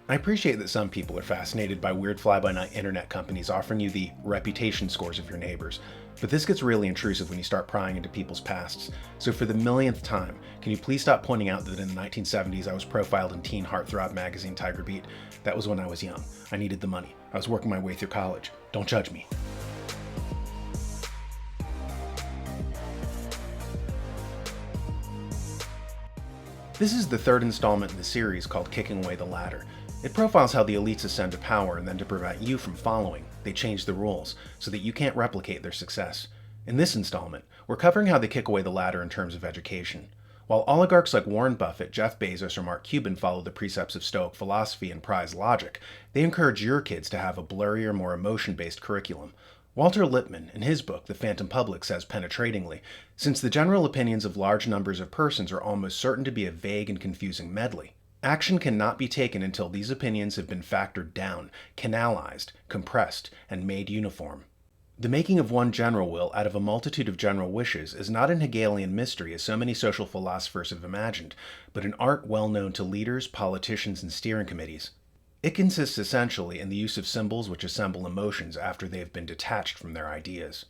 I appreciate that some people are fascinated by weird fly-by-night internet companies offering you the reputation scores of your neighbors, but this gets really intrusive when you start prying into people's pasts. So for the millionth time, can you please stop pointing out that in the 1970s I was profiled in teen heartthrob magazine Tiger Beat? That was when I was young. I needed the money. I was working my way through college. Don't judge me. This is the third installment in the series called Kicking Away the Ladder. It profiles how the elites ascend to power, and then to prevent you from following, they change the rules so that you can't replicate their success. In this installment, we're covering how they kick away the ladder in terms of education. While oligarchs like Warren Buffett, Jeff Bezos, or Mark Cuban follow the precepts of Stoic philosophy and prize logic, they encourage your kids to have a blurrier, more emotion-based curriculum. Walter Lippmann, in his book The Phantom Public, says penetratingly, since the general opinions of large numbers of persons are almost certain to be a vague and confusing medley, action cannot be taken until these opinions have been factored down, canalized, compressed, and made uniform. The making of one general will out of a multitude of general wishes is not an Hegelian mystery as so many social philosophers have imagined, but an art well known to leaders, politicians, and steering committees. It consists essentially in the use of symbols which assemble emotions after they have been detached from their ideas.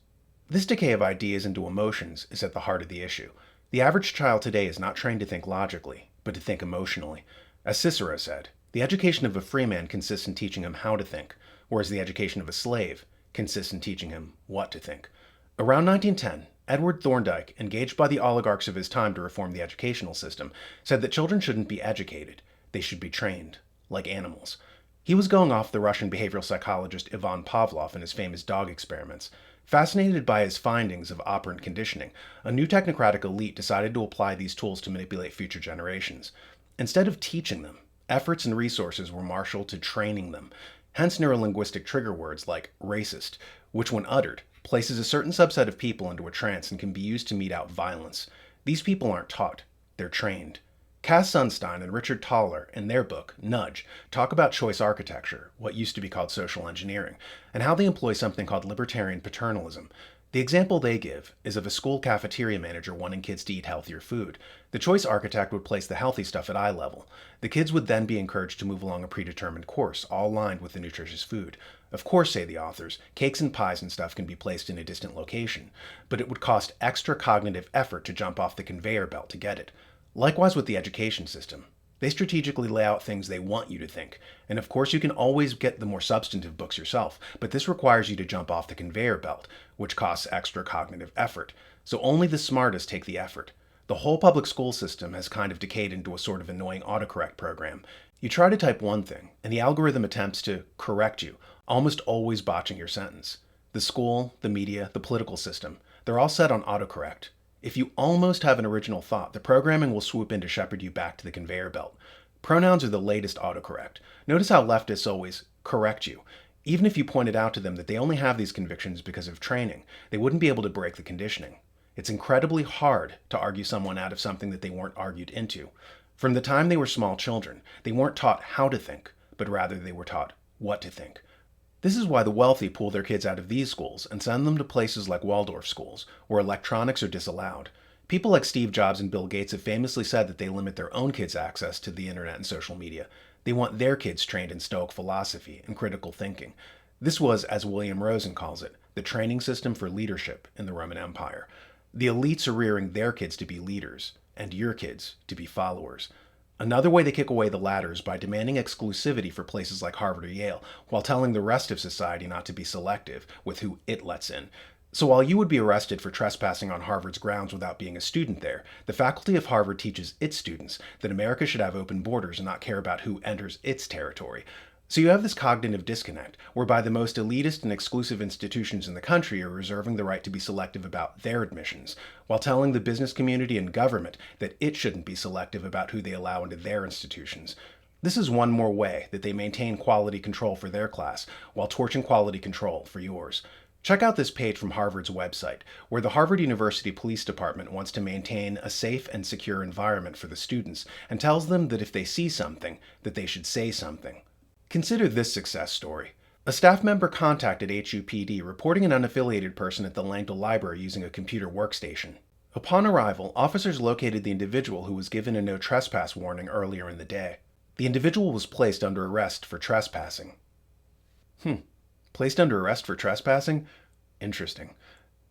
This decay of ideas into emotions is at the heart of the issue. The average child today is not trained to think logically, but to think emotionally. As Cicero said, the education of a free man consists in teaching him how to think, whereas the education of a slave consists in teaching him what to think. Around 1910, Edward Thorndike, engaged by the oligarchs of his time to reform the educational system, said that children shouldn't be educated, they should be trained, like animals. He was going off the Russian behavioral psychologist Ivan Pavlov in his famous dog experiments. Fascinated by his findings of operant conditioning, a new technocratic elite decided to apply these tools to manipulate future generations. Instead of teaching them, efforts and resources were marshaled to training them. Hence neurolinguistic trigger words like racist, which when uttered, places a certain subset of people into a trance and can be used to mete out violence. These people aren't taught, they're trained. Cass Sunstein and Richard Thaler, in their book, Nudge, talk about choice architecture, what used to be called social engineering, and how they employ something called libertarian paternalism. The example they give is of a school cafeteria manager wanting kids to eat healthier food. The choice architect would place the healthy stuff at eye level. The kids would then be encouraged to move along a predetermined course, all lined with the nutritious food. Of course, say the authors, cakes and pies and stuff can be placed in a distant location, but it would cost extra cognitive effort to jump off the conveyor belt to get it. Likewise with the education system. They strategically lay out things they want you to think, and of course you can always get the more substantive books yourself, but this requires you to jump off the conveyor belt, which costs extra cognitive effort. So only the smartest take the effort. The whole public school system has kind of decayed into a sort of annoying autocorrect program. You try to type one thing, and the algorithm attempts to correct you, almost always botching your sentence. The school, the media, the political system, they're all set on autocorrect. If you almost have an original thought, the programming will swoop in to shepherd you back to the conveyor belt. Pronouns are the latest autocorrect. Notice how leftists always correct you. Even if you pointed out to them that they only have these convictions because of training, they wouldn't be able to break the conditioning. It's incredibly hard to argue someone out of something that they weren't argued into. From the time they were small children, they weren't taught how to think, but rather they were taught what to think. This is why the wealthy pull their kids out of these schools and send them to places like Waldorf schools, where electronics are disallowed. People like Steve Jobs and Bill Gates have famously said that they limit their own kids' access to the internet and social media. They want their kids trained in Stoic philosophy and critical thinking. This was, as William Rosen calls it, the training system for leadership in the Roman Empire. The elites are rearing their kids to be leaders, and your kids to be followers. Another way they kick away the ladder is by demanding exclusivity for places like Harvard or Yale, while telling the rest of society not to be selective with who it lets in. So while you would be arrested for trespassing on Harvard's grounds without being a student there, the faculty of Harvard teaches its students that America should have open borders and not care about who enters its territory. So you have this cognitive disconnect, whereby the most elitist and exclusive institutions in the country are reserving the right to be selective about their admissions, while telling the business community and government that it shouldn't be selective about who they allow into their institutions. This is one more way that they maintain quality control for their class, while torching quality control for yours. Check out this page from Harvard's website, where the Harvard University Police Department wants to maintain a safe and secure environment for the students, and tells them that if they see something, that they should say something. Consider this success story. A staff member contacted HUPD reporting an unaffiliated person at the Langdell Library using a computer workstation. Upon arrival, officers located the individual who was given a no trespass warning earlier in the day. The individual was placed under arrest for trespassing. Placed under arrest for trespassing? Interesting.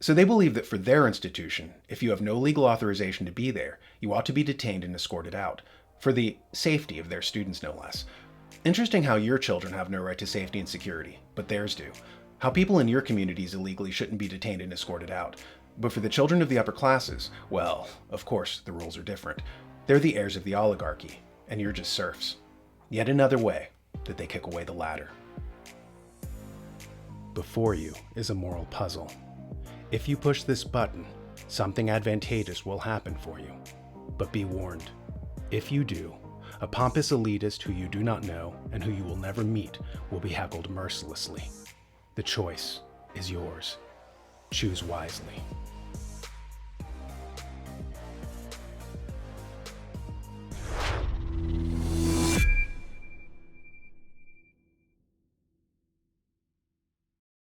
So they believe that for their institution, if you have no legal authorization to be there, you ought to be detained and escorted out. For the safety of their students, no less. Interesting how your children have no right to safety and security, but theirs do. How people in your communities illegally shouldn't be detained and escorted out. But for the children of the upper classes, well, of course, the rules are different. They're the heirs of the oligarchy, and you're just serfs. Yet another way that they kick away the ladder. Before you is a moral puzzle. If you push this button, something advantageous will happen for you. But be warned, if you do, a pompous elitist who you do not know and who you will never meet will be heckled mercilessly. The choice is yours. Choose wisely.